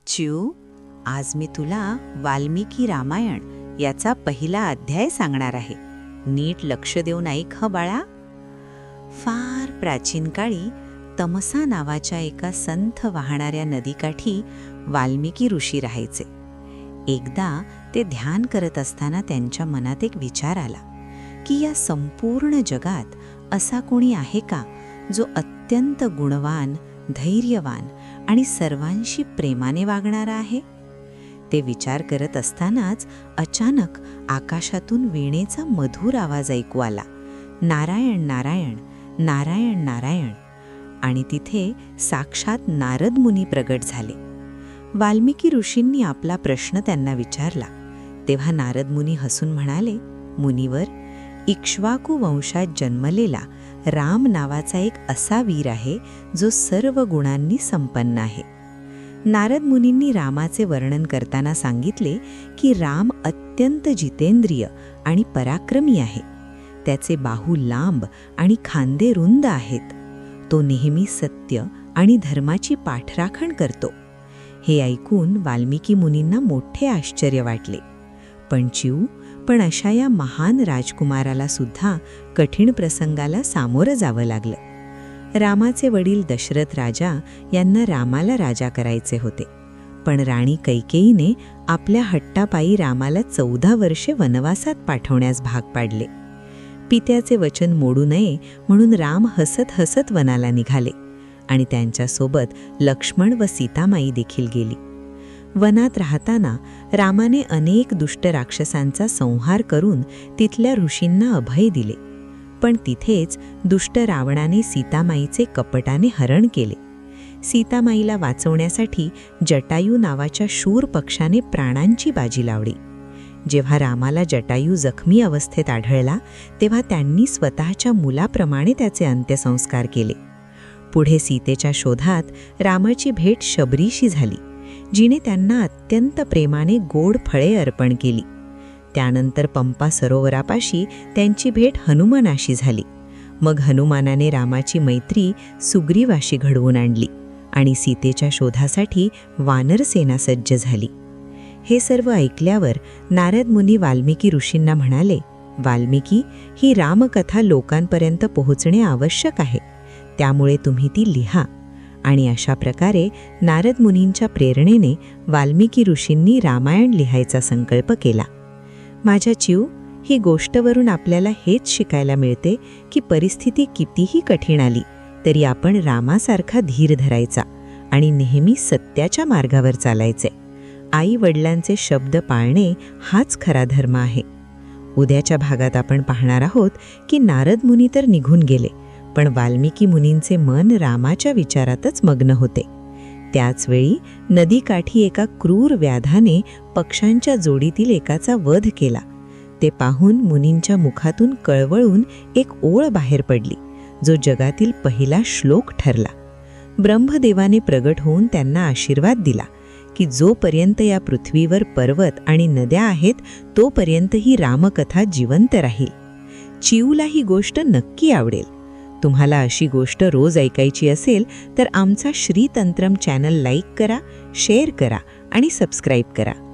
चिऊ, आज मी तुला वाल्मिकी रामायण याचा पहिला अध्याय सांगणार आहे. नीट लक्ष देऊन ऐक हं बाळा. फार प्राचीन काळी तमसा नावाच्या एका संथ वाहणाऱ्या नदीकाठी वाल्मिकी ऋषी राहायचे. एकदा ते ध्यान करत असताना त्यांच्या मनात एक विचार आला की या संपूर्ण जगात असा कोणी आहे का जो अत्यंत गुणवान, धैर्यवान आणि सर्वांशी प्रेमाने वागणारा आहे. ते विचार करत असतानाच अचानक आकाशातून वीणेचा मधुर आवाज ऐकू आला, नारायण नारायण नारायण नारायण. आणि तिथे साक्षात नारद मुनी प्रगट झाले. वाल्मिकी ऋषींनी आपला प्रश्न त्यांना विचारला तेव्हा नारद मुनी हसून म्हणाले, मुनिवर, इक्ष्वाकू वंशात जन्मलेला राम नावाचा एक असा वीर आहे जो सर्व गुणांनी संपन्न आहे. नारद मुनींनी रामाचे वर्णन करताना सांगितले की राम अत्यंत जितेंद्रिय आणि पराक्रमी आहे. त्याचे बाहू लांब आणि खांदे रुंद आहेत. तो नेहमी सत्य आणि धर्माची पाठराखण करतो. हे ऐकून वाल्मिकी मुनींना मोठे आश्चर्य वाटले. पण अशा या महान राजकुमाराला सुद्धा कठीण प्रसंगाला सामोरं जावं लागलं. रामाचे वडील दशरथ राजा यांना रामाला राजा करायचे होते, पण राणी कैकेयीने आपल्या हट्टापायी रामाला 14 वर्षे वनवासात पाठवण्यास भाग पाडले. पित्याचे वचन मोडू नये म्हणून राम हसत हसत वनाला निघाले आणि त्यांच्यासोबत लक्ष्मण व सीतामाई देखील गेली. वनात राहताना रामाने अनेक दुष्ट राक्षसांचा संहार करून तिथल्या ऋषींना अभय दिले. पण तिथेच दुष्ट रावणाने सीतामाईचे कपटाने हरण केले. सीतामाईला वाचवण्यासाठी जटायू नावाच्या शूर पक्षाने प्राणांची बाजी लावली. जेव्हा रामाला जटायू जखमी अवस्थेत आढळला तेव्हा त्यांनी स्वतःच्या मुलाप्रमाणे त्याचे अंत्यसंस्कार केले. पुढे सीतेच्या शोधात रामाची भेट शबरीशी झाली, जिने त्यांना अत्यंत प्रेमाने गोड फळे अर्पण केली. त्यानंतर पंपा सरोवरापाशी त्यांची भेट हनुमानाशी झाली. मग हनुमानाने रामाची मैत्री सुग्रीवाशी घडवून आणली आणि सीतेच्या शोधासाठी वानरसेना सज्ज झाली. हे सर्व ऐकल्यावर नारद मुनी वाल्मिकी ऋषींना म्हणाले, वाल्मिकी, ही रामकथा लोकांपर्यंत पोहोचणे आवश्यक आहे, त्यामुळे तुम्ही ती लिहा. आणि अशा प्रकारे नारद मुनींच्या प्रेरणेने वाल्मिकी ऋषींनी रामायण लिहायचा संकल्प केला. माझ्या चिऊ, ही गोष्टवरून आपल्याला हेच शिकायला मिळते की परिस्थिती कितीही कठीण आली तरी आपण रामासारखा धीर धरायचा आणि नेहमी सत्याच्या मार्गावर चालायचे. आई वडिलांचे शब्द पाळणे हाच खरा धर्म आहे. उद्याच्या भागात आपण पाहणार आहोत की नारद मुनी तर निघून गेले, पण वाल्मिकी मुनींचे मन रामाच्या विचारातच मग्न होते. त्याचवेळी नदीकाठी एका क्रूर व्याधाने पक्ष्यांच्या जोडीतील एकाचा वध केला. ते पाहून मुनींच्या मुखातून कळवळून एक ओळ बाहेर पडली, जो जगातील पहिला श्लोक ठरला. ब्रह्मदेवाने प्रगट होऊन त्यांना आशीर्वाद दिला की जोपर्यंत या पृथ्वीवर पर्वत आणि नद्या आहेत तोपर्यंत ही रामकथा जिवंत राहील. चिऊला ही गोष्ट नक्की आवडेल. तुम्हाला अशी गोष्ट रोज ऐकायची असेल तर आमचा श्री तंत्रम चॅनल लाईक करा, शेअर करा आणि सबस्क्राईब करा.